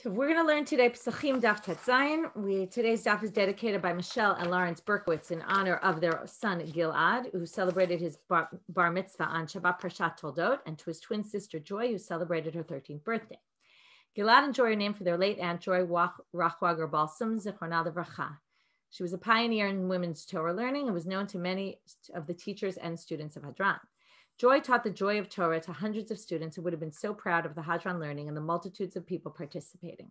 So we're going to learn today Pesachim Daf Tet Zayin. Today's daf is dedicated by Michelle and Lawrence Berkowitz in honor of their son Gilad, who celebrated his bar mitzvah on Shabbat Parshat Toldot, and to his twin sister Joy, who celebrated her 13th birthday. Gilad and Joy are named for their late aunt Joy Rachwager Balsam Zichronah Livracha. She was a pioneer in women's Torah learning and was known to many of the teachers and students of Hadran. Joy taught the joy of Torah to hundreds of students who would have been so proud of the Hadran learning and the multitudes of people participating.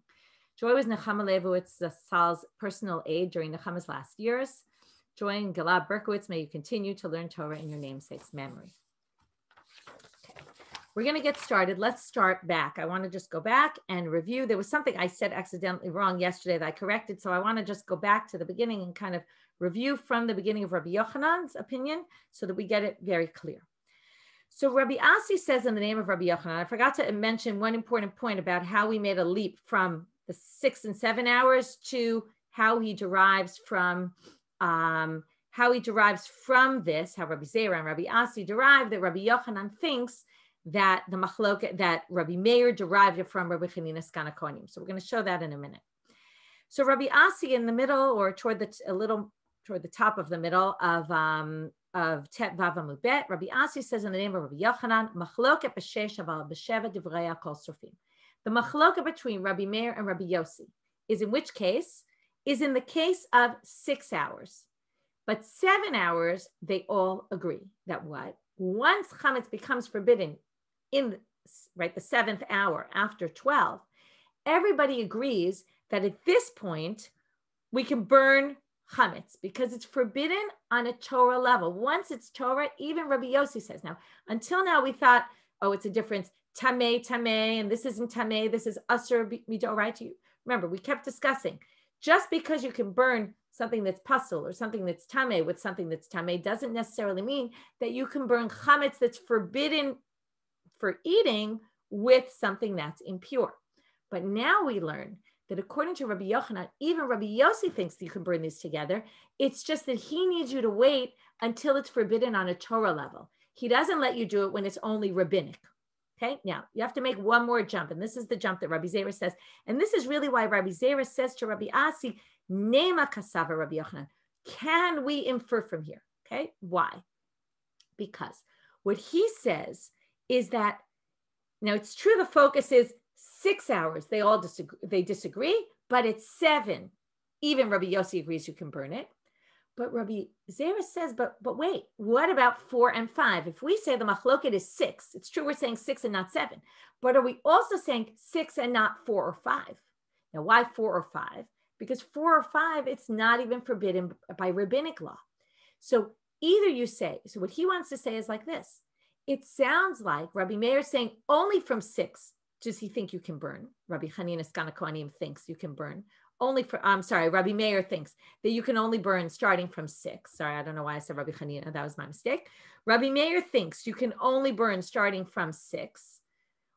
Joy was Nechama Leibowitz Sal's personal aide during Nechama's last years. Joy and Gilad Berkowitz, may you continue to learn Torah in your namesake's memory. Okay. We're going to get started. Let's start back. I want to just go back and review. There was something I said accidentally wrong yesterday that I corrected, so I want to just go back to the beginning and kind of review from the beginning of Rabbi Yochanan's opinion so that we get it very clear. So Rabbi Asi says in the name of Rabbi Yochanan, I forgot to mention one important point about how we made a leap from the 6 and 7 hours to how he derives from this, how Rabbi Zera and Rabbi Asi derive that Rabbi Yochanan thinks that the machloket, that Rabbi Meir derived it from Rabbi Chanina Skana Kohanim. So we're going to show that in a minute. So Rabbi Asi in the middle, or toward the top of the middle of Tet Vav Amud Bet, Rabbi Asi says in the name of Rabbi Yochanan, Machloket b'shesh aval b'sheva divrei kol sofim. The machloket between Rabbi Meir and Rabbi Yossi is in which case? Is in the case of 6 hours. But 7 hours, they all agree that what? Once chametz becomes forbidden in the 7th hour after 12, everybody agrees that at this point, we can burn chametz because it's forbidden on a Torah level. Once it's Torah, even Rabbi Yossi says. Now, until now we thought, oh, it's a difference, tameh, and this isn't tameh, this is asur midoraita. Remember, we kept discussing, just because you can burn something that's pasul or something that's tameh with something that's tameh doesn't necessarily mean that you can burn chametz that's forbidden for eating with something that's impure. But now we learn that according to Rabbi Yochanan, even Rabbi Yossi thinks that you can burn these together. It's just that he needs you to wait until it's forbidden on a Torah level. He doesn't let you do it when it's only rabbinic. Okay, now you have to make one more jump, and this is the jump that Rabbi Zera says. And this is really why Rabbi Zera says to Rabbi Asi, Nema kasava Rabbi Yochanan. Can we infer from here? Okay, why? Because what he says is that, now it's true the focus is 6 hours, they all disagree, but it's 7. Even Rabbi Yossi agrees you can burn it. But Rabbi Zera says, but wait, what about 4 and 5? If we say the machloket is 6, it's true we're saying 6 and not 7, but are we also saying 6 and not 4 or 5? Now, why 4 or 5? Because 4 or 5, it's not even forbidden by rabbinic law. So either you say, so what he wants to say is like this. It sounds like Rabbi Meir is saying only from 6 does he think you can burn. Rabbi Chanina Skana Kohanim thinks you can burn. Rabbi Meir thinks that you can only burn starting from 6. Sorry, I don't know why I said Rabbi Chanina. That was my mistake. Rabbi Meir thinks you can only burn starting from 6,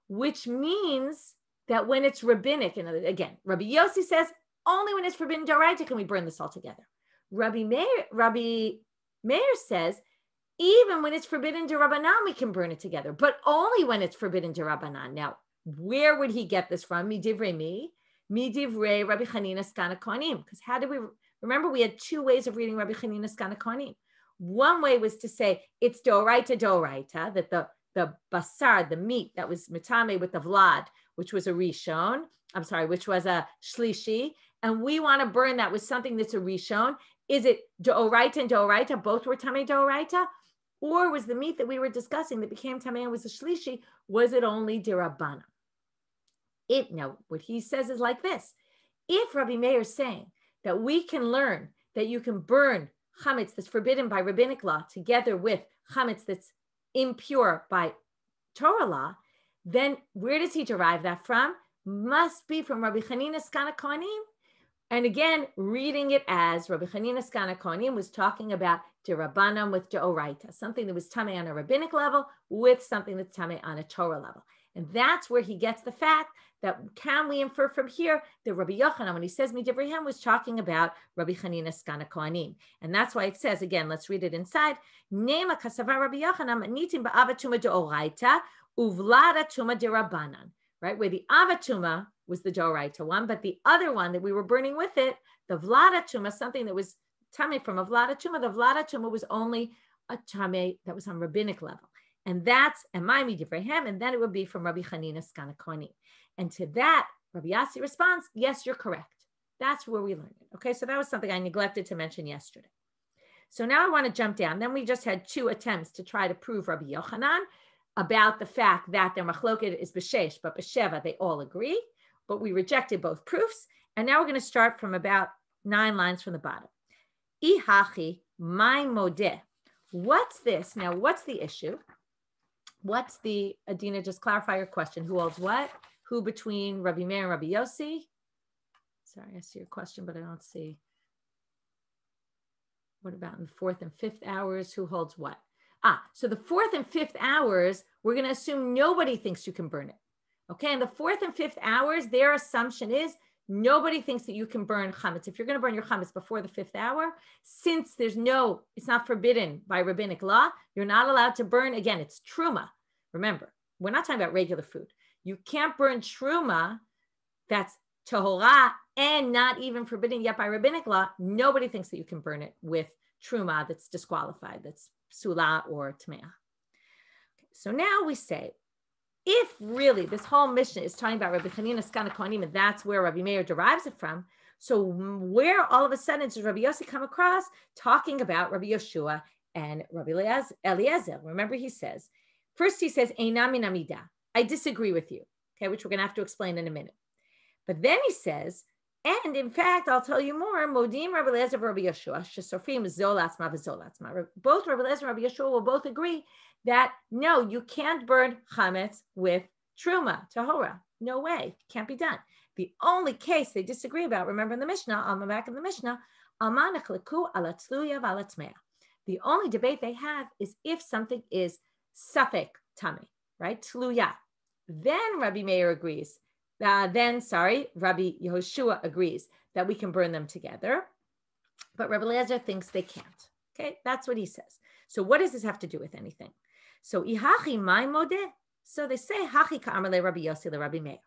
which means that when it's rabbinic, and again, Rabbi Yossi says only when it's forbidden d'oraita can we burn this all together. Rabbi Meir says even when it's forbidden d'Rabbanan we can burn it together, but only when it's forbidden d'Rabbanan. Now, where would he get this from? Midivrei mi? Midivrei Rabbi Chanina Skana Kohanim. Because how did we remember? We had 2 ways of reading Rabbi Chanina Skana Kohanim. One way was to say it's d'oraita, that the basar, the meat that was mitame with the vlad, which was a rishon, which was a shlishi, and we want to burn that with something that's a rishon. Is it d'oraita and d'oraita? Both were tamei d'oraita? Or was the meat that we were discussing that became tamei and was a shlishi, was it only d'Rabbana? Now, what he says is like this. If Rabbi Meir is saying that we can learn that you can burn chametz that's forbidden by rabbinic law together with chametz that's impure by Torah law, then where does he derive that from? Must be from Rabbi Chanina Skana Kohanim. And again, reading it as Rabbi Chanina Skana Kohanim was talking about d'Rabbanan with d'oraita, something that was tamei on a rabbinic level with something that's tamei on a Torah level. And that's where he gets the fact that can we infer from here that Rabbi Yochanan, when he says Midivrihem, was talking about Rabbi Chanina Skana Kohanim. And that's why it says, again, let's read it inside, Nema kasava Rabbi Yochanan, nitim ba'avatuma d'oraita, uvlada tuma d'Rabbanan. Right, where the avatuma was the doraita one, but the other one that we were burning with it, the vlada tuma, something that was tame from a vlada tuma, the vlada tuma was only a tame that was on rabbinic level. And that's Emaimi Divrehem, and then it would be from Rabbi Chanina Skana Kohanim. And to that, Rabbi Yassi responds, yes, you're correct. That's where we learned it. Okay, so that was something I neglected to mention yesterday. So now I want to jump down. Then we just had 2 attempts to try to prove Rabbi Yochanan about the fact that their machloket is b'shesh, but b'sheva, they all agree. But we rejected both proofs. And now we're going to start from about 9 lines from the bottom. Ihachi my modeh. What's this? Now, what's the issue? What's the, Adina, just clarify your question. Who holds what? Who between Rabbi Meir and Rabbi Yossi? Sorry, I see your question, but I don't see. What about in the 4th and 5th hours? Who holds what? So the 4th and 5th hours, we're going to assume nobody thinks you can burn it. Okay, in the 4th and 5th hours, their assumption is nobody thinks that you can burn chametz. If you're going to burn your chametz before the 5th hour, since it's not forbidden by rabbinic law, you're not allowed to burn. Again, it's truma. Remember, we're not talking about regular food. You can't burn truma that's tahorah and not even forbidden yet by rabbinic law. Nobody thinks that you can burn it with truma that's disqualified, that's psula or tmeah. Okay, so now we say, if really this whole mission is talking about Rabbi Chanina Skana Kohanim, and that's where Rabbi Meir derives it from, so where all of a sudden does Rabbi Yossi come across talking about Rabbi Yoshua and Rabbi Eliezer? Remember, he says, first he says, Einam min amida, I disagree with you, okay, which we're going to have to explain in a minute. But then he says, and in fact, I'll tell you more, Modim Rabbi Eliezer and Rabbi Yoshua, Shesofim zolatzma v'zolatzma. Both Rabbi Eliezer and Rabbi Yoshua will both agree that no, you can't burn chametz with truma, tahora. No way, can't be done. The only case they disagree about, remember in the Mishnah, on the back of the Mishnah, the only debate they have is if something is safek tami, right? Tluya. Then Rabbi Meir agrees. Rabbi Yehoshua agrees that we can burn them together. But Rabbi Eliezer thinks they can't. Okay, that's what he says. So what does this have to do with anything? So ihachi my modeh. So they say hachi ka'amar le Rabbi Yossi le Rabbi Meir.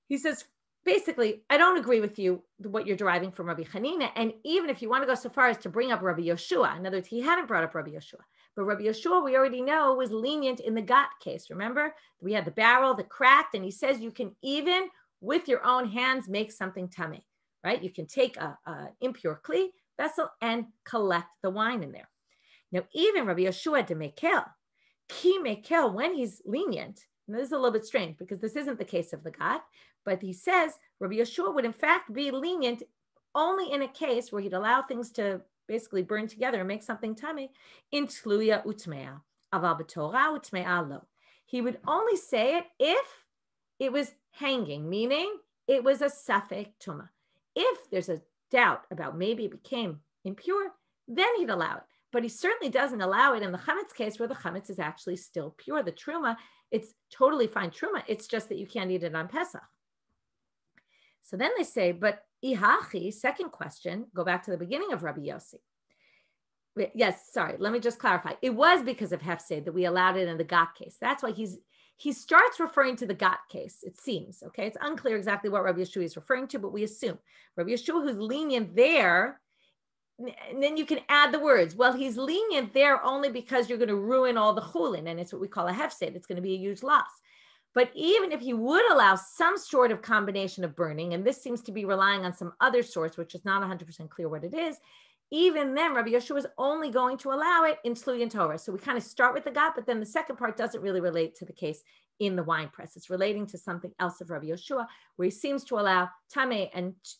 He says, basically, I don't agree with you, what you're deriving from Rabbi Chanina. And even if you want to go so far as to bring up Rabbi Yoshua, in other words, he hadn't brought up Rabbi Yoshua. But Rabbi Yoshua, we already know, was lenient in the gat case. Remember, we had the barrel that cracked, and he says you can even, with your own hands, make something tameh, right? You can take an impure kli vessel and collect the wine in there. Now, even Rabbi Yoshua de Mekel, ki Mekel, when he's lenient, and this is a little bit strange because this isn't the case of the gat, but he says Rabbi Yoshua would in fact be lenient only in a case where he'd allow things to basically burn together and make something tameh in tluya utmea, aval b'torah utmea lo. He would only say it if it was hanging, meaning it was a safek tuma. If there's a doubt about maybe it became impure, then he'd allow it. But he certainly doesn't allow it in the chametz case where the chametz is actually still pure. The truma, it's totally fine truma. It's just that you can't eat it on Pesach. So then they say, but ihachi, second question, go back to the beginning of Rabbi Yossi. Yes, sorry, let me just clarify. It was because of hefsed that we allowed it in the gat case. That's why he starts referring to the gat case, it seems, okay? It's unclear exactly what Rabbi Yeshua is referring to, but we assume. Rabbi Yeshua, who's lenient there, and then you can add the words. Well, he's lenient there only because you're going to ruin all the chulin, and it's what we call a hefsed. It's going to be a huge loss. But even if he would allow some sort of combination of burning, and this seems to be relying on some other source, which is not 100% clear what it is, even then Rabbi Yeshua is only going to allow it in Tluy and Torah. So we kind of start with the gat, but then the second part doesn't really relate to the case in the wine press. It's relating to something else of Rabbi Yeshua, where he seems to allow Tameh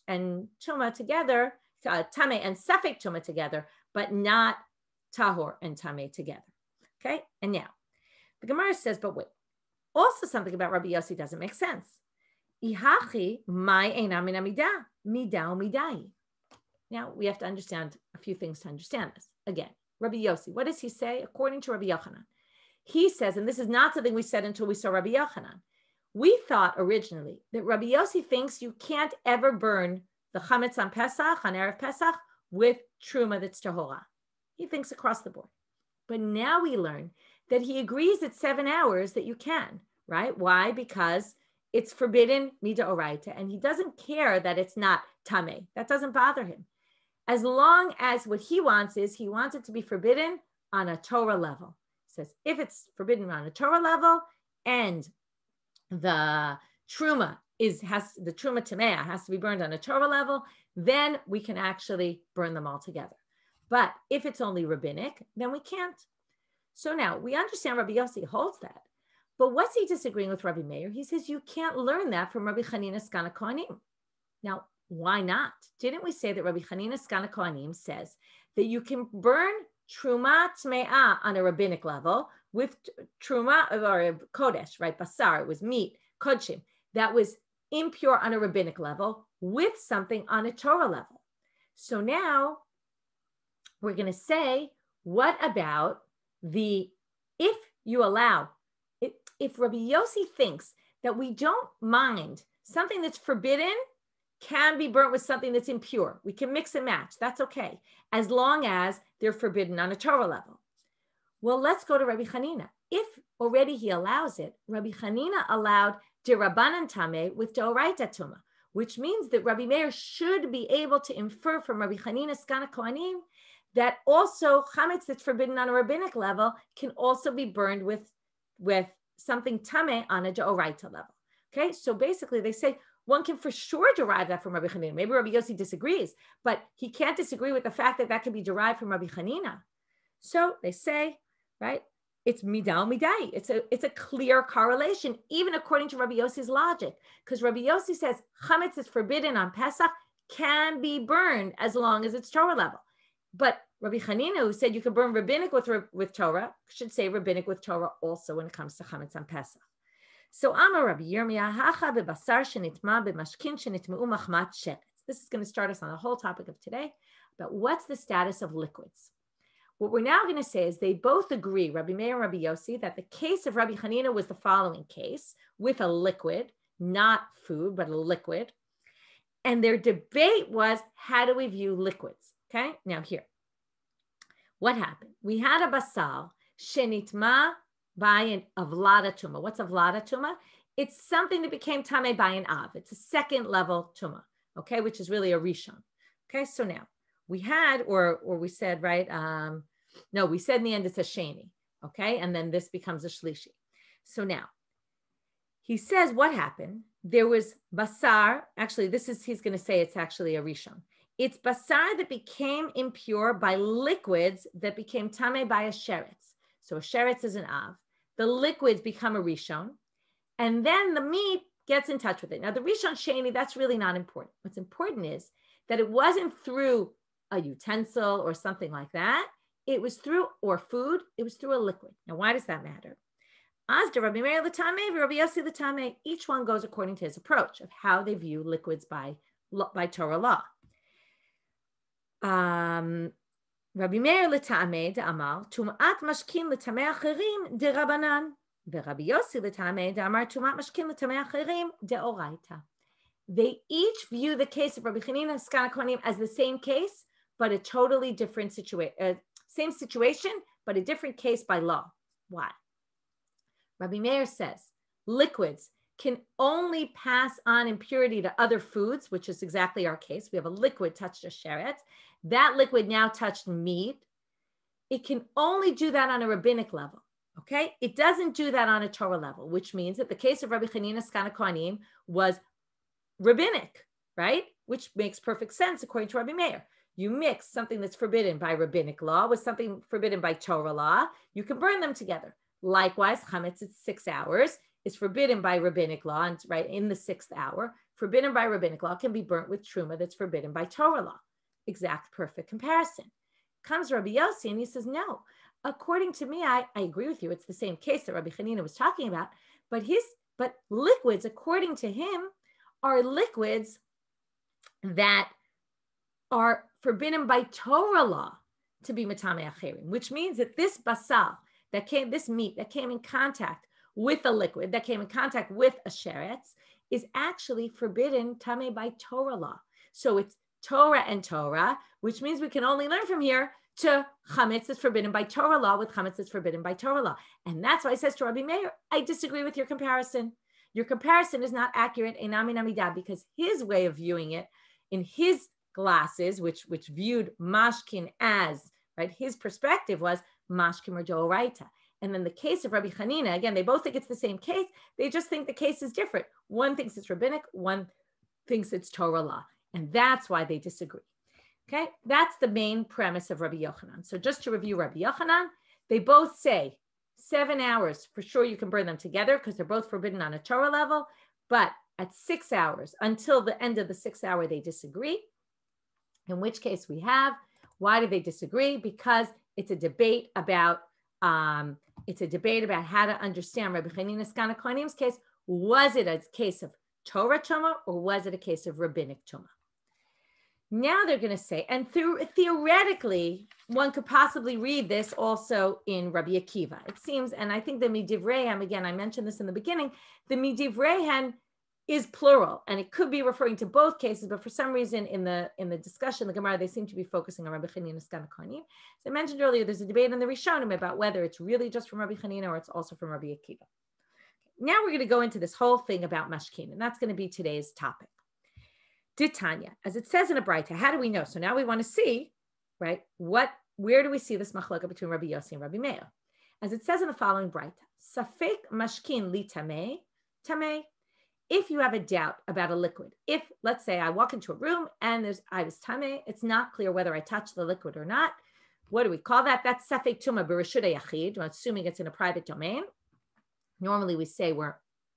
and Tuma together, Tameh and Safek Tuma together, but not Tahor and Tameh together. Okay, and now the Gemara says, but wait. Also, something about Rabbi Yossi doesn't make sense. Ihachi mai eina min amidah, midah midai. Now, we have to understand a few things to understand this. Again, Rabbi Yossi, what does he say? According to Rabbi Yochanan, he says, and this is not something we said until we saw Rabbi Yochanan, we thought originally that Rabbi Yossi thinks you can't ever burn the chametz on Pesach, on Erev Pesach, with truma that's tahora. He thinks across the board. But now we learn that he agrees at 7 hours that you can, right? Why? Because it's forbidden midoraita, and he doesn't care that it's not tameh. That doesn't bother him. As long as what he wants is, he wants it to be forbidden on a Torah level. He says, if it's forbidden on a Torah level and the truma the truma tameh has to be burned on a Torah level, then we can actually burn them all together. But if it's only rabbinic, then we can't. So now we understand Rabbi Yossi holds that. But what's he disagreeing with Rabbi Meir? He says you can't learn that from Rabbi Chanina Skana Kohanim. Now, why not? Didn't we say that Rabbi Chanina Skana Kohanim says that you can burn truma tme'ah on a rabbinic level with truma or kodesh, right? Basar, it was meat, kodshim, that was impure on a rabbinic level with something on a Torah level. So now we're going to say, what about if you allow, if Rabbi Yossi thinks that we don't mind something that's forbidden can be burnt with something that's impure, we can mix and match, that's okay, as long as they're forbidden on a Torah level. Well, let's go to Rabbi Chanina. If already he allows it, Rabbi Chanina allowed derabanan tameh with deoraita tuma, which means that Rabbi Meir should be able to infer from Rabbi Chanina Skana Kohanim that also chametz that's forbidden on a rabbinic level can also be burned with something tameh on a deoraita level. Okay, so basically they say one can for sure derive that from Rabbi Chanina. Maybe Rabbi Yossi disagrees, but he can't disagree with the fact that that can be derived from Rabbi Chanina. So they say, right, it's midal midai. It's a clear correlation, even according to Rabbi Yossi's logic, because Rabbi Yossi says chametz is forbidden on Pesach can be burned as long as it's Torah level. But Rabbi Chanina, who said you can burn rabbinic with Torah, should say rabbinic with Torah also when it comes to chametz on Pesach. So Amar Rabbi Yirmiyah hacha bebasar shenitma b'mashkin shenitmeu machmat sheretz. This is going to start us on the whole topic of today about what's the status of liquids. What we're now going to say is they both agree, Rabbi Meir and Rabbi Yossi, that the case of Rabbi Chanina was the following case with a liquid, not food, but a liquid. And their debate was, how do we view liquids? Okay, now here, what happened? We had a basal, shenitma by an avlada tuma. What's avlada tuma? It's something that became tameh by an av. It's a second level tuma, okay, which is really a rishon. Okay, so now we had, or we said, right? No, we said in the end it's a sheni, okay, and then this becomes a shlishi. So now he says what happened. There was basar. Actually, he's going to say it's actually a rishon. It's basar that became impure by liquids that became tameh by a sheretz. So a sheretz is an av. The liquids become a rishon, and then the meat gets in touch with it. Now the rishon sheni, that's really not important. What's important is that it wasn't through a utensil or something like that. It was through, or food, it was through a liquid. Now, why does that matter? Asda Rabbi Meir l'tameh, Rabbi Yossi l'tameh. Each one goes according to his approach of how they view liquids by Torah law. Rabbi Meir l'tameh d'amar tumat mashkin l'tameh acherim d'Rabbanan, v'Rabbi Yossi l'tameh d'amar tumat mashkin l'tameh acherim d'oraita. They each view the case of Rabbi Chanina Skana Kohanim as the same case, but a totally different situation. Same situation, but a different case by law. Why? Rabbi Meir says liquids can only pass on impurity to other foods, which is exactly our case. We have a liquid touched a sheretz. That liquid now touched meat. It can only do that on a rabbinic level. Okay? It doesn't do that on a Torah level, which means that the case of Rabbi Chanina Skana Kohanim was rabbinic, right? Which makes perfect sense according to Rabbi Meir. You mix something that's forbidden by rabbinic law with something forbidden by Torah law, you can burn them together. Likewise, chametz at 6 hours is forbidden by rabbinic law, and right in the 6th hour, forbidden by rabbinic law can be burnt with truma that's forbidden by Torah law. Exact perfect comparison. Comes Rabbi Yossi and he says, no, according to me, I agree with you. It's the same case that Rabbi Chanina was talking about, but liquids, according to him, are liquids that are forbidden by Torah law to be matameh acherim, which means that this basal, this meat that came in contact with a liquid, that came in contact with a sheretz, is actually forbidden tameh by Torah law. So it's Torah and Torah, which means we can only learn from here to chametz that's forbidden by Torah law with chametz that's forbidden by Torah law. And that's why he says to Rabbi Meir, I disagree with your comparison. Your comparison is not accurate, because his way of viewing it in his glasses, which viewed mashkin as, right, his perspective was mashkin or doraita. And then the case of Rabbi Hanina, again, they both think it's the same case. They just think the case is different. One thinks it's rabbinic, one thinks it's Torah law. And that's why they disagree. Okay, that's the main premise of Rabbi Yochanan. So just to review Rabbi Yochanan, they both say 7 hours, for sure you can burn them together because they're both forbidden on a Torah level. But at 6 hours, until the end of the 6th hour, they disagree. In which case we have, why do they disagree? Because it's a debate about how to understand Rabbi Chanina Skana Kohanim's case. Was it a case of Torah Tuma or was it a case of rabbinic Tuma? Now they're going to say, and theoretically, one could possibly read this also in Rabbi Akiva. It seems, and I think the Midivreihem, again, I mentioned this in the beginning, the Midivreihem is plural, and it could be referring to both cases, but for some reason in the discussion, the Gemara, they seem to be focusing on Rabbi Chanina Skana Kohanim. As I mentioned earlier, there's a debate in the Rishonim about whether it's really just from Rabbi Chanina or it's also from Rabbi Akiva. Now we're going to go into this whole thing about mashkin, and that's going to be today's topic. Ditanya, as it says in a Braita, how do we know? So now we want to see, right, where do we see this machloka between Rabbi Yossi and Rabbi Meir? As it says in the following Braita, Safek mashkin li tamei, tamei. If you have a doubt about a liquid, if, let's say, I walk into a room and I was tamei, it's not clear whether I touched the liquid or not. What do we call that? That's Safek Tuma b'Reshut Yachid, assuming it's in a private domain. Normally we say we're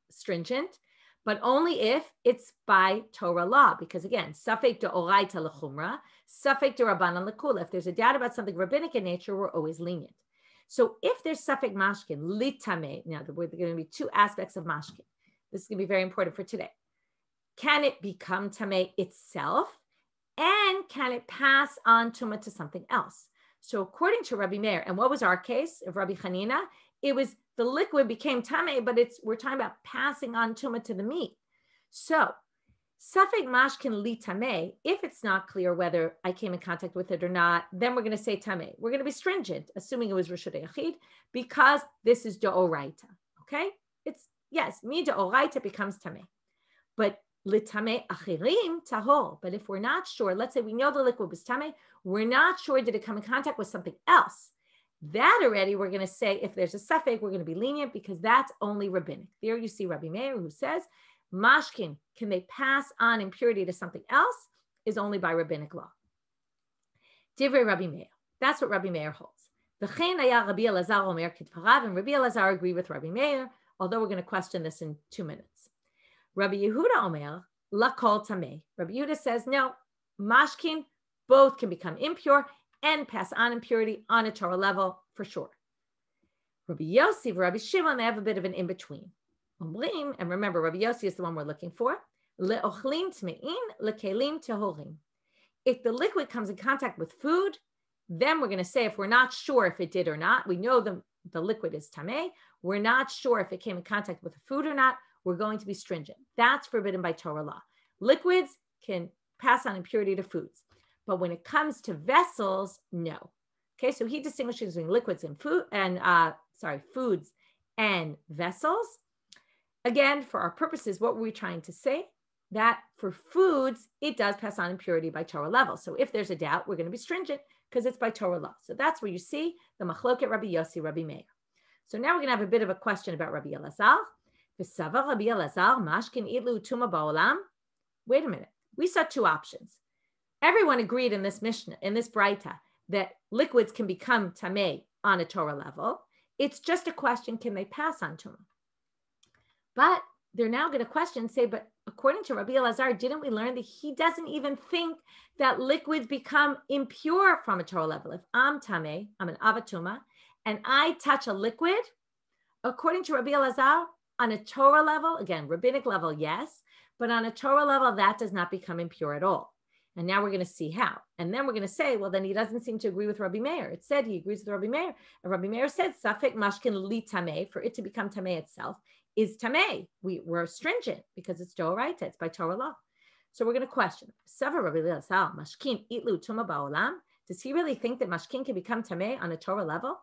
stringent, but only if it's by Torah law, because again, Safek de'oraita l'chumra, Safek de'Rabbanan l'kula. If there's a doubt about something rabbinic in nature, we're always lenient. So if there's Safek mashkin, litame, now there are going to be two aspects of mashkin. This is going to be very important for today. Can it become tameh itself? And can it pass on tuma to something else? So according to Rabbi Meir, and what was our case of Rabbi Hanina? It was the liquid became tameh, but we're talking about passing on tuma to the meat. So safek mashkin li tameh, if it's not clear whether I came in contact with it or not, then we're going to say tameh. We're going to be stringent, assuming it was Reshut Yachid, because this is de'oraita. Okay? Yes, mi de'oraita becomes tameh. But litameh achirim tahor. But if we're not sure, let's say we know the liquid was tameh, we're not sure did it come in contact with something else. That already we're going to say if there's a safek, we're going to be lenient because that's only rabbinic. There you see Rabbi Meir who says mashkin, can they pass on impurity to something else, is only by rabbinic law. Divrei Rabbi Meir. That's what Rabbi Meir holds. V'chein haya Rabbi Elazar omer k'dvarav, and Rabbi Elazar agree with Rabbi Meir, although we're going to question this in 2 minutes. Rabbi Yehuda omer lakol tameh. Rabbi Yehuda says no, mashkin both can become impure and pass on impurity on a Torah level for sure. Rabbi Yossi and Rabbi Shimon, they have a bit of an in-between. And remember, Rabbi Yossi is the one we're looking for. Le'ochlim tme'in lekelim tehorim. If the liquid comes in contact with food, then we're going to say if we're not sure if it did or not, we know the liquid is tameh, we're not sure if it came in contact with the food or not, we're going to be stringent. That's forbidden by Torah law. Liquids can pass on impurity to foods. But when it comes to vessels, no. Okay, so he distinguishes between liquids and foods and vessels. Again, for our purposes, what were we trying to say? That for foods, it does pass on impurity by Torah level. So if there's a doubt, we're going to be stringent because it's by Torah law. So that's where you see the machloket Rabbi Yossi, Rabbi Meir. So now we're going to have a bit of a question about Rabbi Elazar. V'sava Rabbi Elazar mashkin idlu tuma ba'olam. Wait a minute. We saw two options. Everyone agreed in this Mishnah, in this Braita, that liquids can become tameh on a Torah level. It's just a question, can they pass on tuma? But they're now going to question, say, but according to Rabbi Elazar, didn't we learn that he doesn't even think that liquids become impure from a Torah level? If I'm tameh, I'm an avatuma, and I touch a liquid, according to Rabbi Elazar, on a Torah level, again, rabbinic level, yes, but on a Torah level, that does not become impure at all. And now we're going to see how. And then we're going to say, well, then he doesn't seem to agree with Rabbi Meir. It said he agrees with Rabbi Meir. And Rabbi Meir said, Safek mashkin li tameh, for it to become tameh itself, is tameh. We're stringent because it's de'oraita, it's by Torah law. So we're going to question, Sava Rabbi Elazar, mashkin itlu tuma ba'olam. Does he really think that mashkin can become tameh on a Torah level?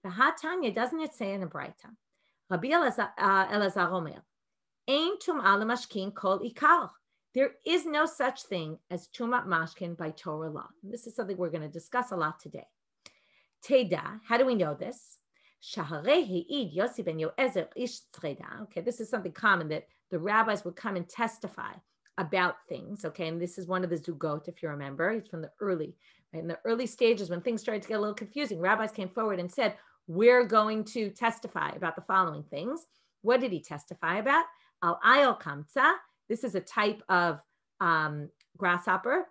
The Hatanya, doesn't it say in the Braita? Rabbi Elazar omer, Ein tum'ah lemashkin kol ikal. There is no such thing as tumat mashkin by Torah law. And this is something we're going to discuss a lot today. Teda, how do we know this? Yosi ben Yoezer ish tzreda. Okay, this is something common that the rabbis would come and testify about things. Okay, and this is one of the zugot, if you remember. It's from the early, right? In the early stages when things started to get a little confusing, rabbis came forward and said, we're going to testify about the following things. What did he testify about? Al ayol kamtza. This is a type of grasshopper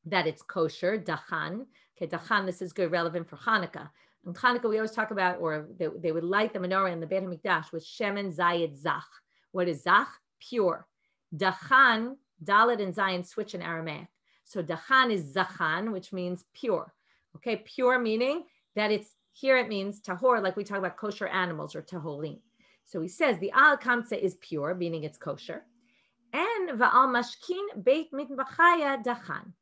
that it's kosher, dachan. Okay, dachan, this is good, relevant for Hanukkah. In Hanukkah, we always talk about, or they would light the menorah in the Beit HaMikdash with shemen zayit zach. What is zach? Pure. Dachan, Dalet and Zayin switch in Aramaic. So dachan is zachan, which means pure. Okay, pure meaning that it's, here it means tahor, like we talk about kosher animals or tahorim. So he says the al kamtza is pure, meaning it's kosher. And va'al mashkin beit mitbachaya dachan.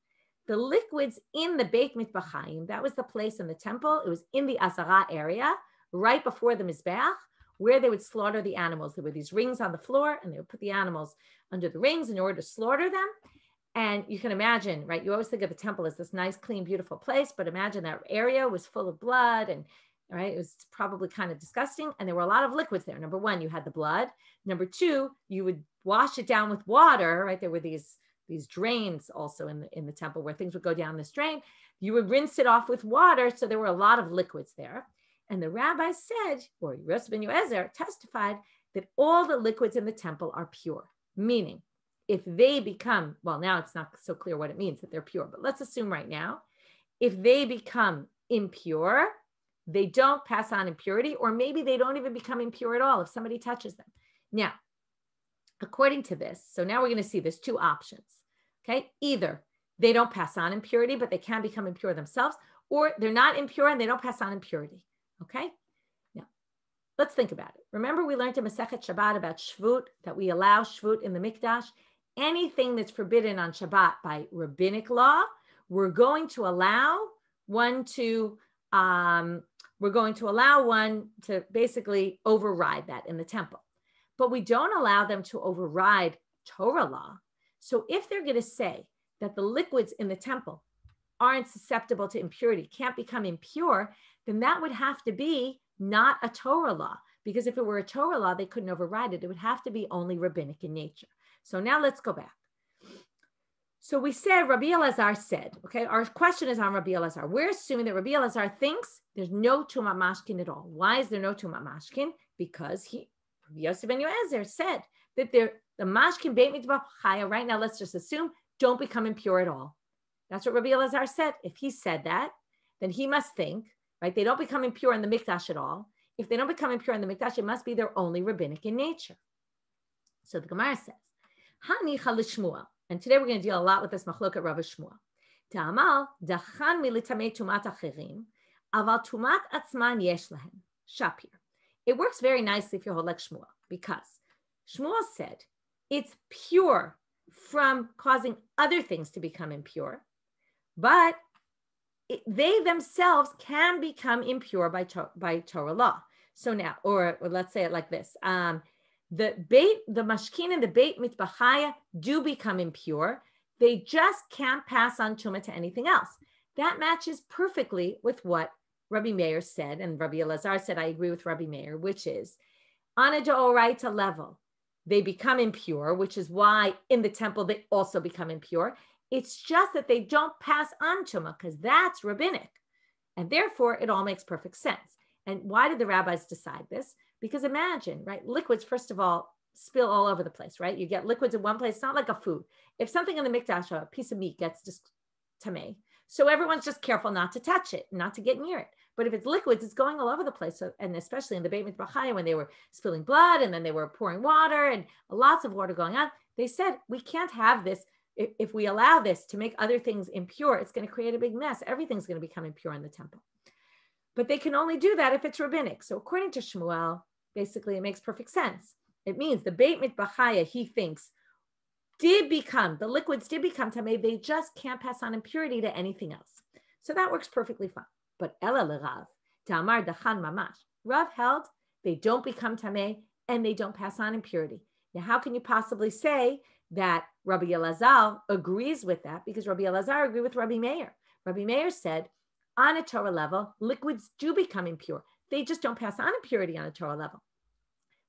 The liquids in the Beit Mitbachayim, that was the place in the temple. It was in the Azara area, right before the Mizbeach, where they would slaughter the animals. There were these rings on the floor, and they would put the animals under the rings in order to slaughter them. And you can imagine, right? You always think of the temple as this nice, clean, beautiful place, but imagine that area was full of blood, and right, it was probably kind of disgusting. And there were a lot of liquids there. Number one, you had the blood. Number two, you would wash it down with water, right? There were these drains also in the temple where things would go down this drain. You would rinse it off with water. So there were a lot of liquids there. And the rabbi said, or Yosi ben Yoezer testified, that all the liquids in the temple are pure. Meaning, if they become, well, now it's not so clear what it means that they're pure, but let's assume right now, if they become impure, they don't pass on impurity, or maybe they don't even become impure at all if somebody touches them. Now, according to this, so now we're going to see there's two options. Okay, either they don't pass on impurity, but they can become impure themselves, or they're not impure and they don't pass on impurity. Okay, now let's think about it. Remember, we learned in Masechet Shabbat about Shvut, that we allow Shvut in the Mikdash. Anything that's forbidden on Shabbat by rabbinic law, we're going to allow one to basically override that in the temple. But we don't allow them to override Torah law. So if they're going to say that the liquids in the temple aren't susceptible to impurity, can't become impure, then that would have to be not a Torah law. Because if it were a Torah law, they couldn't override it. It would have to be only rabbinic in nature. So now let's go back. So we said, Rabbi Elazar said, okay, our question is on Rabbi Elazar. We're assuming that Rabbi Elazar thinks there's no tumat mashkin at all. Why is there no tumat mashkin? Because Yosi ben Yoezer said that the mashkin beit mitbachaya, right now, let's just assume, don't become impure at all. That's what Rabbi Elazar said. If he said that, then he must think, right, they don't become impure in the mikdash at all. If they don't become impure in the mikdash, it must be they're only rabbinic in nature. So the Gemara says, Hanicha l'shmuel. And today we're going to deal a lot with this machloket Rav Shmuel. Ta'amal dachan militamei tumat acherim, aval tumat atzman yesh lahem. Shapir. It works very nicely if you hold like Shmuel, because Shmuel said it's pure from causing other things to become impure, but they themselves can become impure by Torah law. So now, or let's say it like this. The mashkin and the beit mitbachaya do become impure. They just can't pass on tumah to anything else. That matches perfectly with what Rabbi Meir said, and Rabbi Elazar said, I agree with Rabbi Meir, which is on a d'oraita level, they become impure, which is why in the temple they also become impure. It's just that they don't pass on tumah because that's rabbinic. And therefore, it all makes perfect sense. And why did the rabbis decide this? Because imagine, right, liquids, first of all, spill all over the place, right? You get liquids in one place. It's not like a food. If something in the mikdash, a piece of meat gets just tamei, so everyone's just careful not to touch it, not to get near it. But if it's liquids, it's going all over the place. So, and especially in the Beit Mitbachaya, when they were spilling blood and then they were pouring water and lots of water going on, they said, we can't have this. If we allow this to make other things impure, it's going to create a big mess. Everything's going to become impure in the temple. But they can only do that if it's rabbinic. So according to Shmuel, basically it makes perfect sense. It means the Beit Mitbachaya, he thinks, the liquids did become tamei. They just can't pass on impurity to anything else. So that works perfectly fine. But Ela l'Rav, Ta'amar dachan mamash. Rav held they don't become tamei and they don't pass on impurity. Now, how can you possibly say that Rabbi Elazar agrees with that? Because Rabbi Elazar agreed with Rabbi Meir. Rabbi Meir said, on a Torah level, liquids do become impure. They just don't pass on impurity on a Torah level.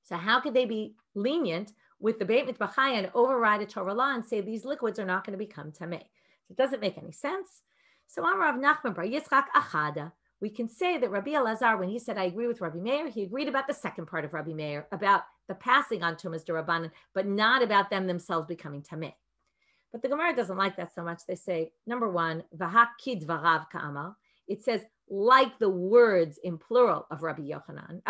So how could they be lenient with the Beit Mitbachai and override a Torah law and say these liquids are not going to become tamei? So it doesn't make any sense. So on Rav Nachman bar Yitzchak Achada, we can say that Rabbi Elazar, when he said, I agree with Rabbi Meir, he agreed about the second part of Rabbi Meir, about the passing on tumas d'Rabbanan, but not about them themselves becoming tamei. But the Gemara doesn't like that so much. They say, number one, v'ha kidvarav ka'amar. It says, like the words in plural of Rabbi Yochanan,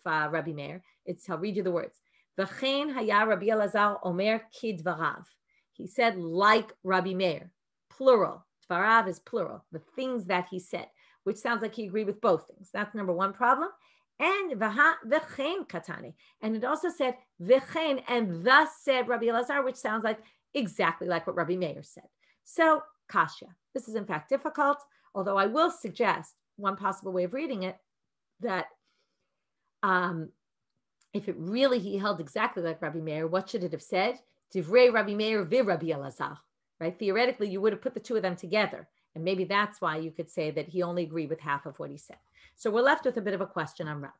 Rabbi Meir. I'll read you the words. V'chein haya Rabbi Elazar omer kidvarav. He said, like Rabbi Meir, plural. Dvarav is plural, the things that he said, which sounds like he agreed with both things. That's number one problem. And v'chein katane. And it also said v'chein, and thus said Rabbi Elazar, which sounds like exactly like what Rabbi Meir said. So, kasha. This is in fact difficult, although I will suggest one possible way of reading it, that if it really he held exactly like Rabbi Meir, what should it have said? Divrei Rabbi Meir vi Rabbi Elazar, right? Theoretically, you would have put the two of them together. And maybe that's why you could say that he only agreed with half of what he said. So we're left with a bit of a question on Rav.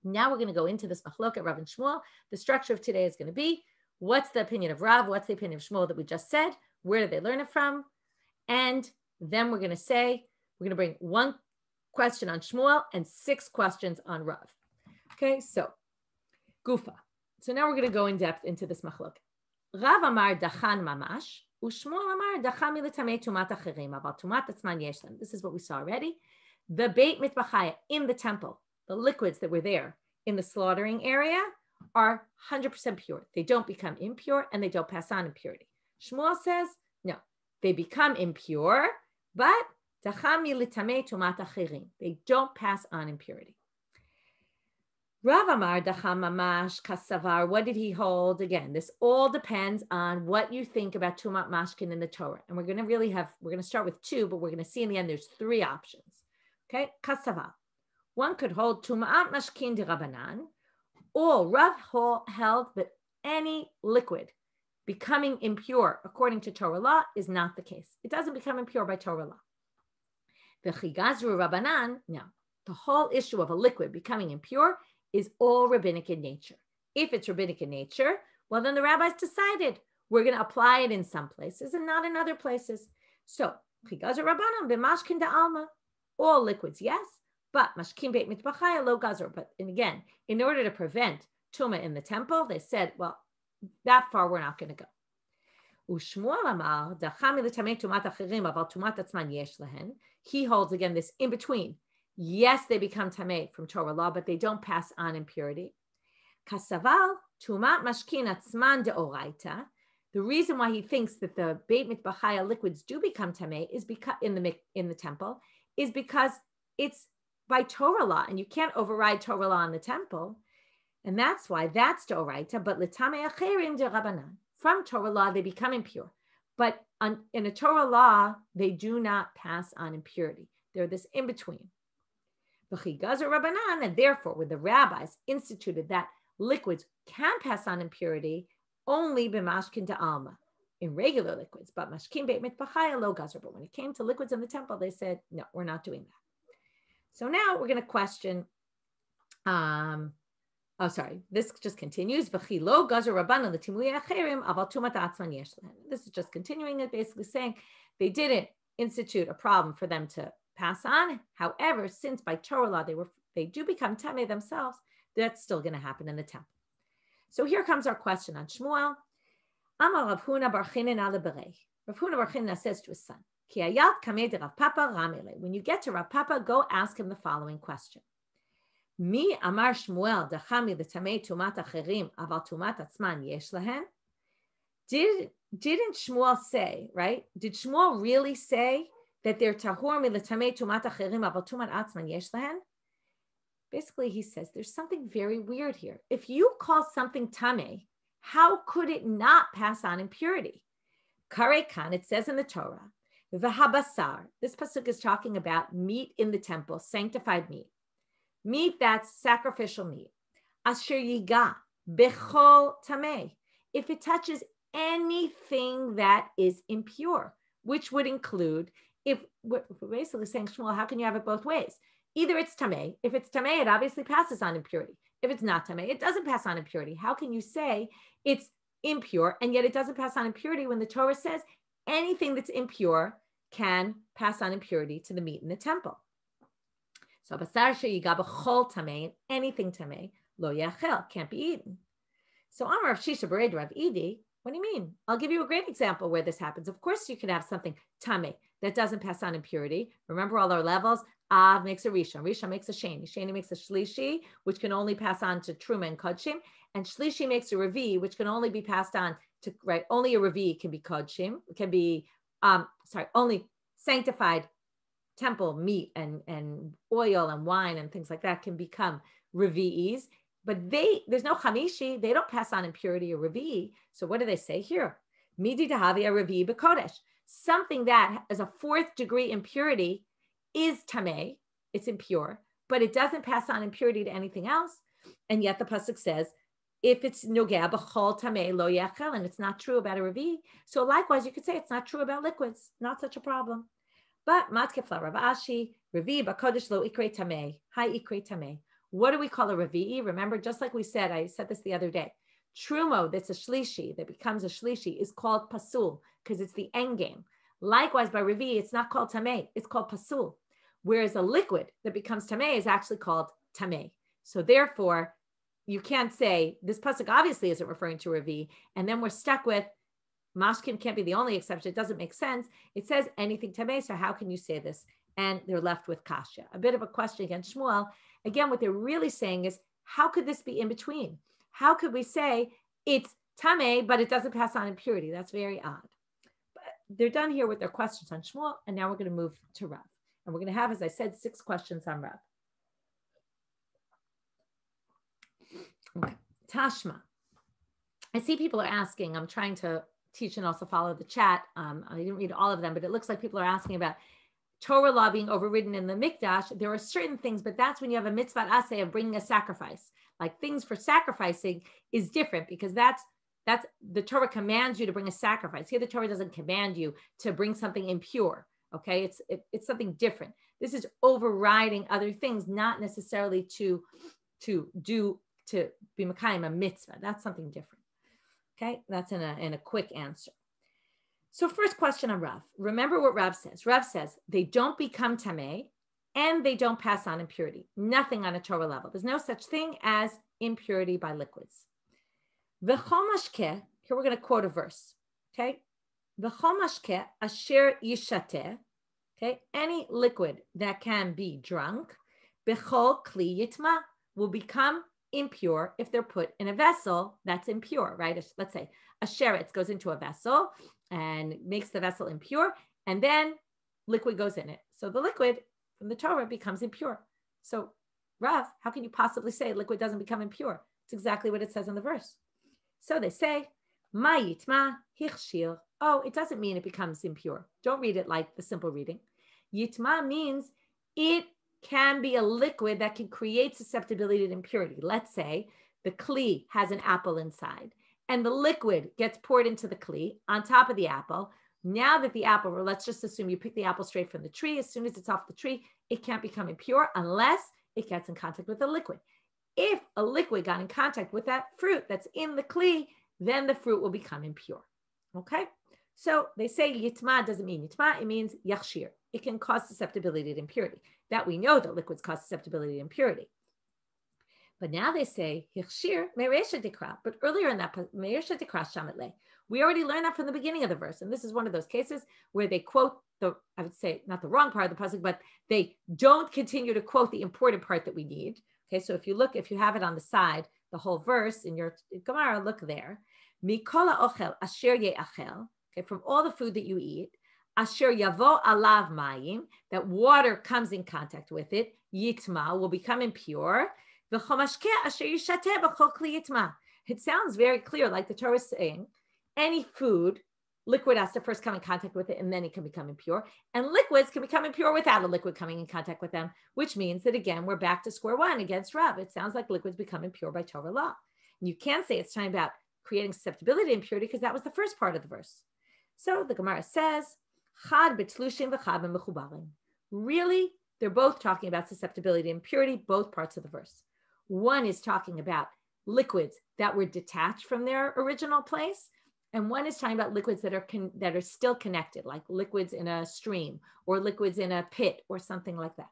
Now we're going to go into this machlok at Rav and Shmuel. The structure of today is going to be, what's the opinion of Rav? What's the opinion of Shmuel that we just said? Where did they learn it from? And then we're going to say, we're going to bring one question on Shmuel and 6 questions on Rav. Okay, so Gufa. So now we're going to go in depth into this machlok. Rav Amar Dachan Mamash, Ushmuel Amar Dachan Militamei Tumat Acherim, Aval Tumat Atzman Yesh Lem. This is what we saw already. The Beit Mitbachaya in the temple, the liquids that were there in the slaughtering area are 100% pure. They don't become impure and they don't pass on impurity. Shmuel says, no, they become impure, but they don't pass on impurity. Rav Amar Dacham Mamash Kasavar, what did he hold? Again, this all depends on what you think about Tumat Mashkin in the Torah. And we're going to start with 2, but we're going to see in the end there's 3 options. Okay, Kasavar. One could hold Tumat Mashkin de Rabbanan, or Rav held that any liquid becoming impure according to Torah law is not the case. It doesn't become impure by Torah law. The Chigazru Rabbanan, now, the whole issue of a liquid becoming impure is all rabbinic in nature. If it's rabbinic in nature, well, then the rabbis decided we're going to apply it in some places and not in other places. So, Chigazru Rabbanan b'mashkin da'alma, all liquids, yes, but mashkin beit mitbachaya lo gazru. But and again, in order to prevent tuma in the temple, they said, well, that far we're not going to go. He holds again this in between. Yes, they become tamei from Torah law, but they don't pass on impurity. Kasaval tumat mashkin atzman deoraita. The reason why he thinks that the Beit Mitbachaya liquids do become tamei is because in the temple is because it's by Torah law, and you can't override Torah law in the temple, and that's why that's deoraita. But l'tamei acherim derabanan. From Torah law, they become impure. But in a Torah law, they do not pass on impurity. They're this in-between. And therefore, when the rabbis instituted that liquids can pass on impurity, only b'mashkin ta'alma, in regular liquids, but mashkin beit mitbachaya lo gazer. But when it came to liquids in the temple, they said, no, we're not doing that. So now we're going to question this just continues. This is just continuing it, basically saying they didn't institute a problem for them to pass on. However, since by Torah law they do become tamei themselves, that's still going to happen in the temple. So here comes our question on Shmuel. Amar Rav Huna bar Chinen ale berei. Rav Huna bar Chinen says to his son, Ki hayat kamei de Rav Papa ramele. When you get to Rav Papa, go ask him the following question. Mi amar Shmuel dachami l'tamei tumat acherim aval tumat atzman yesh lahen. Didn't Shmuel say, right? Did Shmuel really say that they're tahor mi l'tamei tumat acherim aval tumat atzman yesh lahen? Basically, he says there's something very weird here. If you call something tamei, how could it not pass on impurity? Karei kan, it says in the Torah, v'habasar. This pasuk is talking about meat in the temple, sanctified meat. Meat that's sacrificial meat. Asher yiga, bechol tameh. If it touches anything that is impure, which would include, if we're basically saying, Shmuel, how can you have it both ways? Either it's tameh. If it's tameh, it obviously passes on impurity. If it's not tameh, it doesn't pass on impurity. How can you say it's impure and yet it doesn't pass on impurity when the Torah says anything that's impure can pass on impurity to the meat in the temple? So basar sheyiga b'chol tameh, anything tameh, lo yachel, can't be eaten. So Amar Rav Shisha Bered Rav Idi, what do you mean? I'll give you a great example where this happens. Of course, you can have something tameh that doesn't pass on impurity. Remember all our levels? Av makes a Rishon, Rishon makes a Sheni, Sheni makes a Shlishi, which can only pass on to Truma and Kodshim, and Shlishi makes a Revi, which can only be passed on to, right, only a Revi can be Kodshim, can be, only sanctified temple meat and oil and wine and things like that can become Revi'is, but there's no Chamishi, they don't pass on impurity or Revi. So what do they say here? Midi Dahavi a Revi B'Kodesh. Something that is a 4th degree impurity is tameh, it's impure, but it doesn't pass on impurity to anything else. And yet the pasuk says, if it's nogea b'chol tameh lo yachel, and it's not true about a revi. So likewise, you could say it's not true about liquids, not such a problem. But matkefla Rav Ashi, revi b'kodesh lo ikre tameh, hi ikre tameh. What do we call a revi? Remember, just like we said, I said this the other day, trumo that's a shlishi, that becomes a shlishi, is called pasul, because it's the end game. Likewise, by revi, it's not called tameh, it's called pasul. Whereas a liquid that becomes tameh is actually called tameh. So therefore, you can't say, this pasuk obviously isn't referring to revi, and then we're stuck with, mashkin can't be the only exception, it doesn't make sense. It says anything tameh, so how can you say this? And they're left with kasha. A bit of a question against Shmuel. Again, what they're really saying is, how could this be in between? How could we say it's tameh, but it doesn't pass on impurity? That's very odd. But they're done here with their questions on Shmuel, and now we're going to move to Rav. And we're going to have, as I said, 6 questions on Rav. Okay. Tashma. I see people are asking, I'm trying to teach and also follow the chat. I didn't read all of them, but it looks like people are asking about Torah law being overridden in the Mikdash. There are certain things, but that's when you have a mitzvah aseh of bringing a sacrifice. Like things for sacrificing is different because that's the Torah commands you to bring a sacrifice. Here the Torah doesn't command you to bring something impure. Okay, it's something different. This is overriding other things, not necessarily to be Mekayim a mitzvah. That's something different. Okay, that's in a quick answer. So first question on Rav. Remember what Rav says. Rav says they don't become tameh and they don't pass on impurity. Nothing on a Torah level. There's no such thing as impurity by liquids. V'chol mashkeh, here we're going to quote a verse. Okay. V'chol mashkeh asher yishateh, okay, any liquid that can be drunk, b'chol kli yitma, will become impure if they're put in a vessel that's impure, right? Let's say a sheretz goes into a vessel and makes the vessel impure, and then liquid goes in it. So the liquid from the Torah becomes impure. So Rav, how can you possibly say liquid doesn't become impure? It's exactly what it says in the verse. So they say, ma yitma hichshir. Oh, it doesn't mean it becomes impure. Don't read it like the simple reading. Yitma means it can be a liquid that can create susceptibility to impurity. Let's say the kli has an apple inside and the liquid gets poured into the kli on top of the apple. Now that the apple, or let's just assume you pick the apple straight from the tree, as soon as it's off the tree, it can't become impure unless it gets in contact with the liquid. If a liquid got in contact with that fruit that's in the kli, then the fruit will become impure. Okay? So they say yitma doesn't mean yitma, it means yachshir. It can cause susceptibility to impurity. That we know that liquids cause susceptibility to impurity. But now they say yachshir meresha dikra. But earlier in that, meresha dikra shametle. We already learned that from the beginning of the verse. And this is one of those cases where they quote I would say not the wrong part of the pasuk, but they don't continue to quote the important part that we need. Okay, so if you have it on the side, the whole verse in your Gemara, look there. Mikola ochel asher ye'achel. Okay, from all the food that you eat, asher yavo alav mayim, that water comes in contact with it, yitma, will become impure. V'chomashke asher yishateh b'chol kli yitma. It sounds very clear, like the Torah is saying, any food, liquid has to first come in contact with it, and then it can become impure. And liquids can become impure without a liquid coming in contact with them, which means that, again, we're back to square one against Rav. It sounds like liquids become impure by Torah law. And you can't say it's talking about creating susceptibility to impurity because that was the first part of the verse. So the Gemara says, Chad b'tlushim v'chad b'mechubarim. Really, they're both talking about susceptibility to impurity, both parts of the verse. One is talking about liquids that were detached from their original place, and one is talking about liquids that are still connected, like liquids in a stream or liquids in a pit or something like that.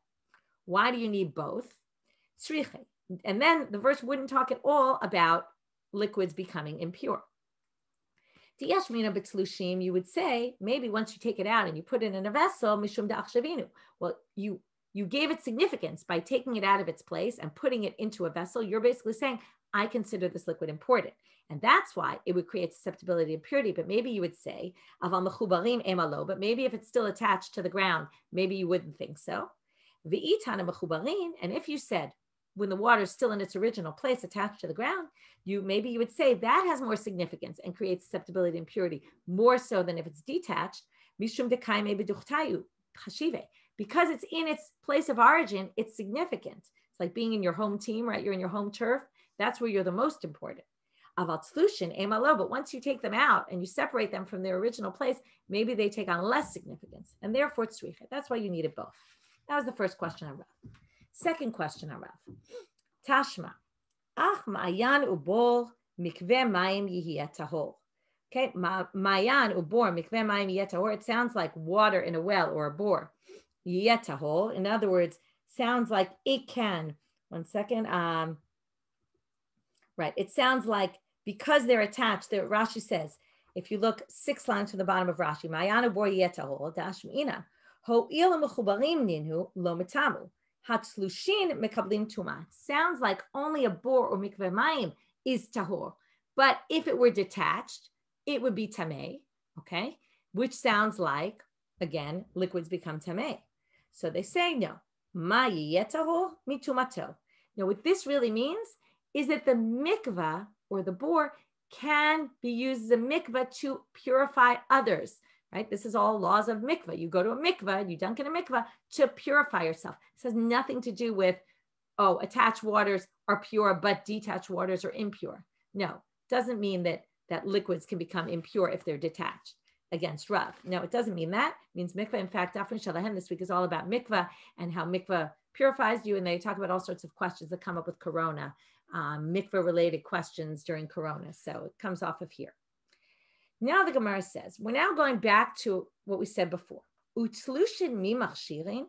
Why do you need both? And then the verse wouldn't talk at all about liquids becoming impure. You would say, maybe once you take it out and you put it in a vessel, mishum da'achshavinu. Well, you gave it significance by taking it out of its place and putting it into a vessel. You're basically saying, I consider this liquid important. And that's why it would create susceptibility to impurity. But maybe you would say, aval mechubarim emalo, but maybe if it's still attached to the ground, maybe you wouldn't think so. V'itana mechubarim, and if you said, when the water is still in its original place attached to the ground, maybe you would say that has more significance and creates susceptibility to impurity, more so than if it's detached. Mishum dekayme b'duchtayu chashive. Because it's in its place of origin, it's significant. It's like being in your home team, right? You're in your home turf. That's where you're the most important. Aval tzlushin emalo, but once you take them out and you separate them from their original place, maybe they take on less significance, and therefore it's tzricha. That's why you needed both. That was the first question on Rav. Second question on Rav. Tashma, ach ma'ayan ubor mikveh mayim yihiyeh tahor. Okay, ma'ayan ubor mikveh mayim yihiyeh tahor. It sounds like water in a well or a bore. Yihiyeh tahor. In other words, sounds like it can. One second. Right. It sounds like because they're attached. Rashi says, if you look 6 lines to the bottom of Rashi, ma'ayan ubor yihiyeh tahor dashmina ho'il mechubarim ninhu lo mitamu. Hatzlushin mekablim tuma. Sounds like only a bor or mikveh mayim is tahor, but if it were detached, it would be tamei. Okay, which sounds like again liquids become tamei. So they say no. Ma yiyeh tahor mitumato. Now, what this really means is that the mikveh or the bor can be used as a mikveh to purify others. Right? This is all laws of mikveh. You go to a mikveh, you dunk in a mikveh to purify yourself. This has nothing to do with, attached waters are pure, but detached waters are impure. No, doesn't mean that liquids can become impure if they're detached against Rav. No, it doesn't mean that. It means mikveh. In fact, Dafin Shalahem this week is all about mikveh and how mikveh purifies you. And they talk about all sorts of questions that come up with corona, mikveh-related questions during corona. So it comes off of here. Now the Gemara says, we're now going back to what we said before. Utzlushin mi machshirin.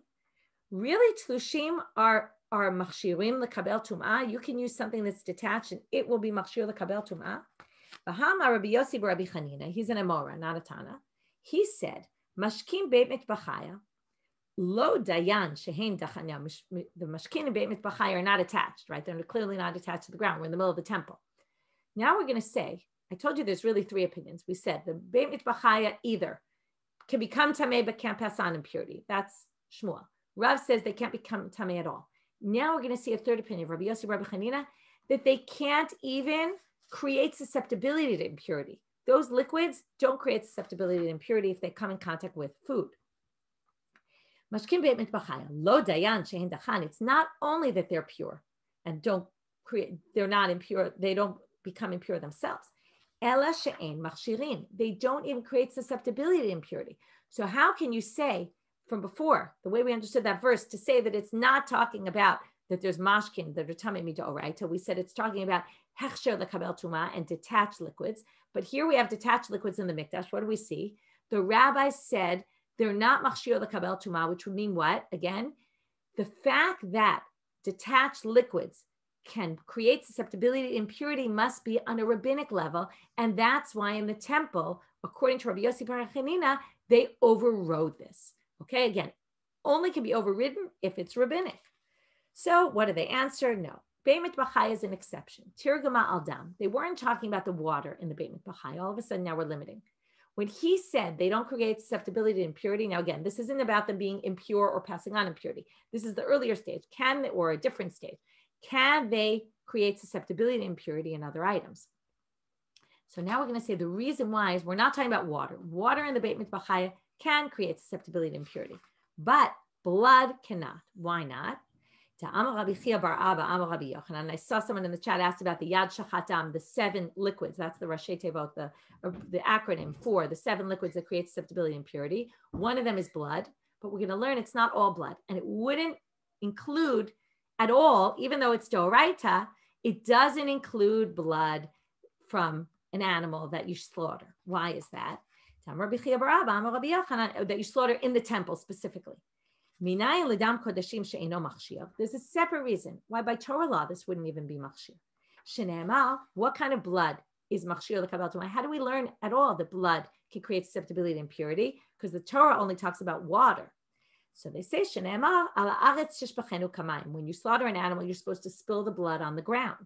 Really, tlushim are machshirim lekabel tum'ah. You can use something that's detached and it will be machshir lekabel tum'ah. V'hama Rabbi Yossi b'Rabbi Chanina. He's an Amora, not a Tana. He said, mashkim beit mitbachaya lo dayan shehein dachanya. The mashkin and beit mitbachaya are not attached, right? They're clearly not attached to the ground. We're in the middle of the temple. Now we're going to say, I told you there's really 3 opinions. We said the Beit Mitbachaya either can become Tameh but can't pass on impurity. That's Shmuel. Rav says they can't become Tameh at all. Now we're going to see a 3rd opinion of Rabbi Yossi, Rabbi Chanina, that they can't even create susceptibility to impurity. Those liquids don't create susceptibility to impurity if they come in contact with food. Mashkim Beit Mitbachaya, lo dayan shehin dachan. It's not only that they're pure and they're not impure, they don't become impure themselves. Ela she'en machshirin. They don't even create susceptibility to impurity. So how can you say from before, the way we understood that verse, to say that it's not talking about that there's mashkin, that are tamei mid'oraita? So we said it's talking about hechsher lekabel tuma and detached liquids. But here we have detached liquids in the mikdash. What do we see? The rabbis said they're not machshir lekabel tuma, which would mean what? Again, the fact that detached liquids can create susceptibility to impurity must be on a rabbinic level. And that's why in the temple, according to Rabbi Yossi bar Chanina, they overrode this. Okay, again, only can be overridden if it's rabbinic. So what do they answer? No. Beit Mitbachaya is an exception. Tirgama al dam. They weren't talking about the water in the Beit Mitbachaya. All of a sudden now we're limiting. When he said they don't create susceptibility to impurity, now again, this isn't about them being impure or passing on impurity. This is the earlier stage, or a different stage. Can they create susceptibility to impurity in other items? So now we're going to say the reason why is we're not talking about water. Water in the Beit Mitbachaya can create susceptibility to impurity, but blood cannot. Why not? And I saw someone in the chat asked about the Yad Shachatam, the 7 liquids. That's the Rashi Tevot, the acronym for the 7 liquids that create susceptibility and purity. One of them is blood, but we're going to learn it's not all blood. And it wouldn't include at all, even though it's Doraita, it doesn't include blood from an animal that you slaughter. Why is that? That you slaughter in the temple specifically. There's a separate reason why by Torah law this wouldn't even be machshir. What kind of blood is machshir l'kabel tumah? How do we learn at all that blood can create susceptibility and impurity? Because the Torah only talks about water. So they say when you slaughter an animal, you're supposed to spill the blood on the ground,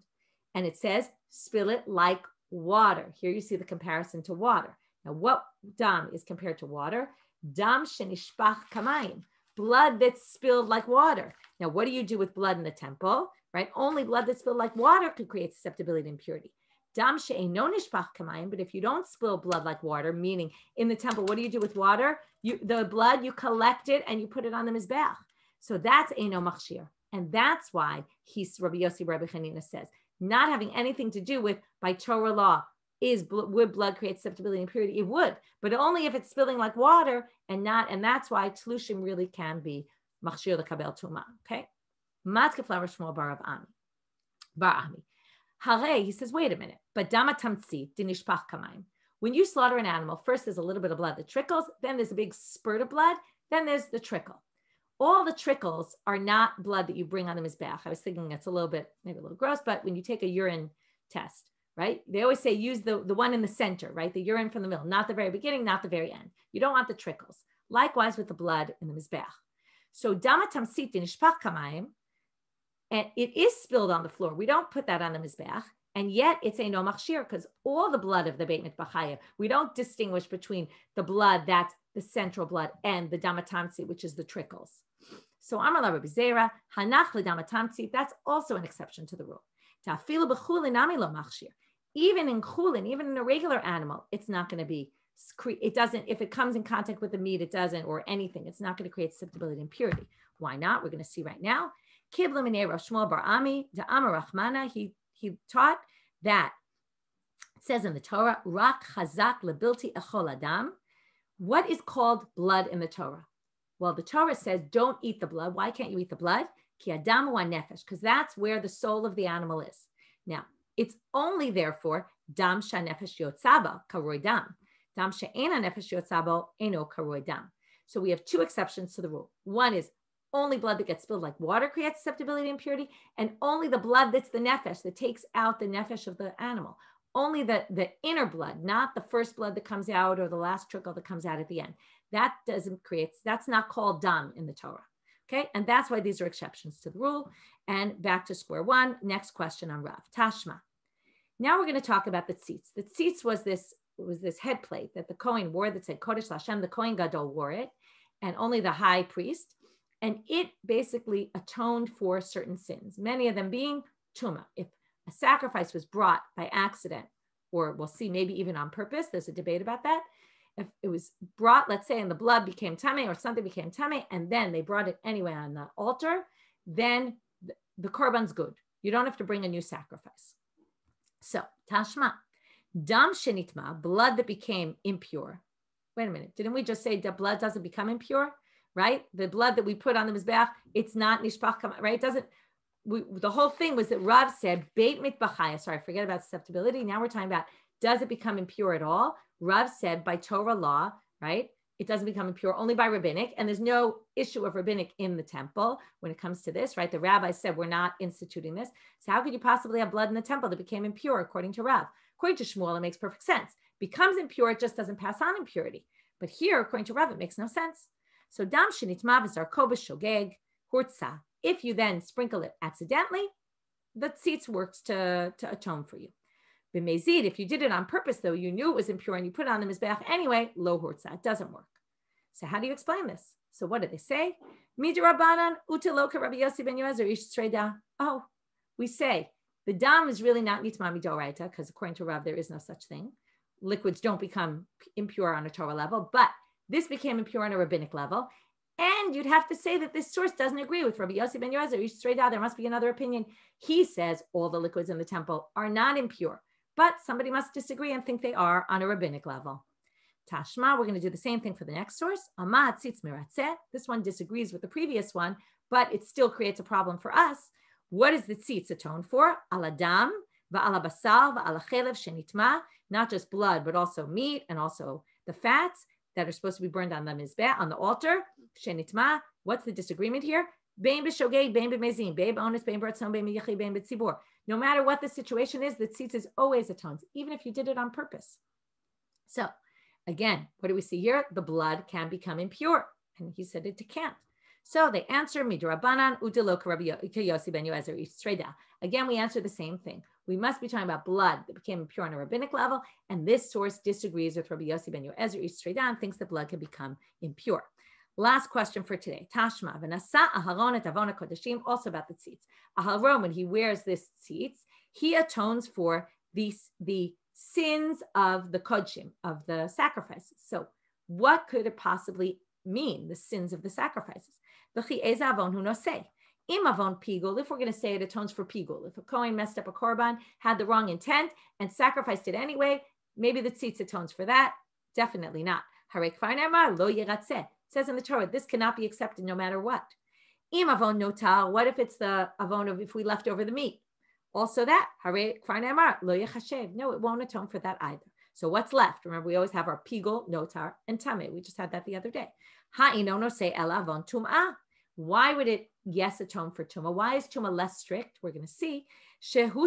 and it says spill it like water. Here you see the comparison to water. Now, what dam is compared to water? Dam shenishpach kamayim. Blood that's spilled like water. Now, what do you do with blood in the temple, right? Only blood that's spilled like water could create susceptibility and impurity. Dam she'eino nishpach kamayim, but if you don't spill blood like water, meaning in the temple, what do you do with water? The blood, you collect it and you put it on the mizbeach. So that's eino machshir. And that's why Rabbi Yossi Rabbi Chanina says, not having anything to do with, by Torah law, would blood create susceptibility and impurity? It would, but only if it's spilling like water and that's why tlushim really can be machshir l'kabel tumah. Okay, matzke flower shmuel bar Ami. Hare, he says, wait a minute, but dama tamtzi dinishpach kamayim. When you slaughter an animal, first there's a little bit of blood that trickles, then there's a big spurt of blood, then there's the trickle. All the trickles are not blood that you bring on the mizbeach. I was thinking it's maybe a little gross, but when you take a urine test, right? They always say use the one in the center, right? The urine from the middle, not the very beginning, not the very end. You don't want the trickles. Likewise with the blood in the mizbeach. So dama tamsit nishpach kamayim, and it is spilled on the floor. We don't put that on the mizbeach, and yet it's a no machshir because all the blood of the beit mitbachaya, we don't distinguish between the blood that's the central blood and the dama tamsit, which is the trickles. So Amar la Rabbi Zera, hanach l'dama tamsit, that's also an exception to the rule. Ta'afilu b'chulin nami lo machshir. Even in chulin, even in a regular animal, it's not going to be, it doesn't, if it comes in contact with the meat, it doesn't, or anything, it's not going to create susceptibility and purity. Why not? We're going to see right now. Kibla minei Rav Shmuel bar Ami, da'amar Rachmana, he taught that, it says in the Torah, rak chazak lebilti echol adam. What is called blood in the Torah? Well, the Torah says don't eat the blood. Why can't you eat the blood? Ki adam wa nefesh, because that's where the soul of the animal is. Now, it's only therefore dam sha nefesh yotzaba karoi dam. Dam she'ena nefesh yotzaba eno karoi dam. So we have 2 exceptions to the rule. One is only blood that gets spilled like water creates susceptibility and impurity, and only the blood that's the nefesh, that takes out the nefesh of the animal. Only the inner blood, not the first blood that comes out or the last trickle that comes out at the end. That doesn't create, that's not called dam in the Torah. Okay, and that's why these are exceptions to the rule. And back to square one, next question on Rav. Tashma. Now we're going to talk about the tzitz. The tzitz was this head plate that the Kohen wore that said Kodesh Lashem. The Kohen Gadol wore it, and only the high priest. And it basically atoned for certain sins, many of them being tumah. If a sacrifice was brought by accident, or we'll see maybe even on purpose, there's a debate about that. If it was brought, let's say, and the blood became tameh or something became tameh, and then they brought it anyway on the altar, then the korban's good. You don't have to bring a new sacrifice. So, tashma, dam shenitma, blood that became impure. Wait a minute, didn't we just say that blood doesn't become impure, right? The blood that we put on the mizbeach, it's not nishpach, right? It doesn't. The whole thing was that Rav said, beit mitbachaya, sorry, forget about susceptibility. Now we're talking about, does it become impure at all? Rav said by Torah law, right? It doesn't become impure only by rabbinic, and there's no issue of rabbinic in the temple when it comes to this, right? The rabbi said, we're not instituting this. So how could you possibly have blood in the temple that became impure according to Rav? According to Shmuel, it makes perfect sense. Becomes impure, it just doesn't pass on impurity. But here, according to Rav, it makes no sense. So dam shenitma v'zarko b'shogeg hurtza. If you then sprinkle it accidentally, the tzitz works to atone for you. B'mezid, if you did it on purpose, though, you knew it was impure and you put it on the mizbeach anyway, lo hurtza, it doesn't work. So how do you explain this? So what do they say? Midrabanan utaloka Rabbi Yossi ben Yoezer ish tzreida. Oh, we say the dam is really not nitma midoraita, because according to Rav, there is no such thing. Liquids don't become impure on a Torah level, but this became impure on a rabbinic level. And you'd have to say that this source doesn't agree with Rabbi Yossi ben Yoezer. Straight out, there must be another opinion. He says all the liquids in the temple are not impure, but somebody must disagree and think they are on a rabbinic level. Tashma, we're going to do the same thing for the next source. Ama tzitz miratzeh. This one disagrees with the previous one, but it still creates a problem for us. What does the tzitz atone for? Aladam, va'ala basal, va'ala chelev shenitma, not just blood, but also meat and also the fats that are supposed to be burned on the mizbeh, on the altar. Shenitma, what's the disagreement here? Bein b'shogeg, bein b'mezin, bein b'onis, bein b'ratzon, bein b'yichi, bein b'tzibur. No matter what the situation is, the tzitz always atones, even if you did it on purpose. So, again, what do we see here? The blood can become impure. And he said it can't. So they answer, Midrabanan, Udelo Rabbi Yossi ben Yoezer Streda. Again, we answer the same thing. We must be talking about blood that became impure on a rabbinic level. And this source disagrees with Rabbi Yossi ben Yoezer Streda and thinks that blood can become impure. Last question for today. Tashma, V'nasa Aharon et Avon HaKodeshim, also about the tzitz. Aharon, when he wears this tzitz, he atones for the sins of the kodshim, of the sacrifices. So what could it possibly mean, the sins of the sacrifices? If we're going to say it atones for pigul, if a Kohen messed up a korban, had the wrong intent, and sacrificed it anyway, maybe the tzitz atones for that. Definitely not. It says in the Torah, this cannot be accepted no matter what. What if it's the avon of if we left over the meat? Also that, no, it won't atone for that either. So what's left? Remember, we always have our pigul, notar, and tameh. We just had that the other day. Why would it, yes, atone for tumah? Why is tumah less strict? We're going to see. Because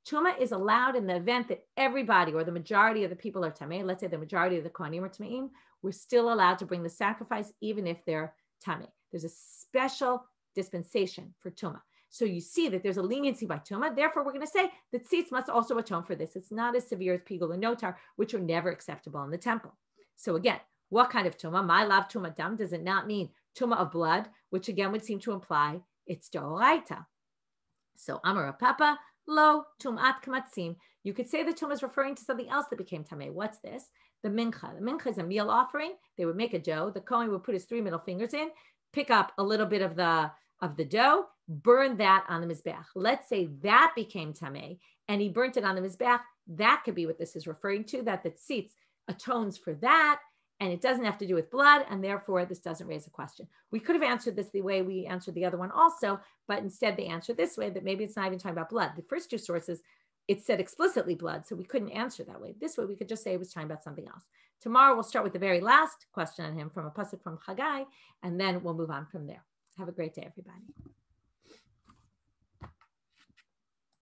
tumah is allowed in the event that everybody or the majority of the people are tameh. Let's say the majority of the kohanim are tameim. We're still allowed to bring the sacrifice even if they're tameh. There's a special dispensation for tumah. So you see that there's a leniency by tumah. Therefore, we're going to say that tzitz must also atone for this. It's not as severe as pigul and notar, which are never acceptable in the temple. So again, what kind of tumah? My lav tumah dam, does it not mean tumah of blood, which again would seem to imply it's doraita. So Amar Papa, lo tumat kamatzim. You could say the tumah is referring to something else that became tameh. What's this? The mincha. The mincha is a meal offering. They would make a dough. The kohen would put his 3 middle fingers in, pick up a little bit of the dough, burn that on the mizbeach. Let's say that became tameh, and he burnt it on the mizbeach. That could be what this is referring to, that the tzitz atones for that, and it doesn't have to do with blood, and therefore this doesn't raise a question. We could have answered this the way we answered the other one also, but instead they answered this way, that maybe it's not even talking about blood. The first two sources, it said explicitly blood, so we couldn't answer that way. This way we could just say it was talking about something else. Tomorrow we'll start with the very last question on him from a pasuk from Chagai, and then we'll move on from there. Have a great day, everybody.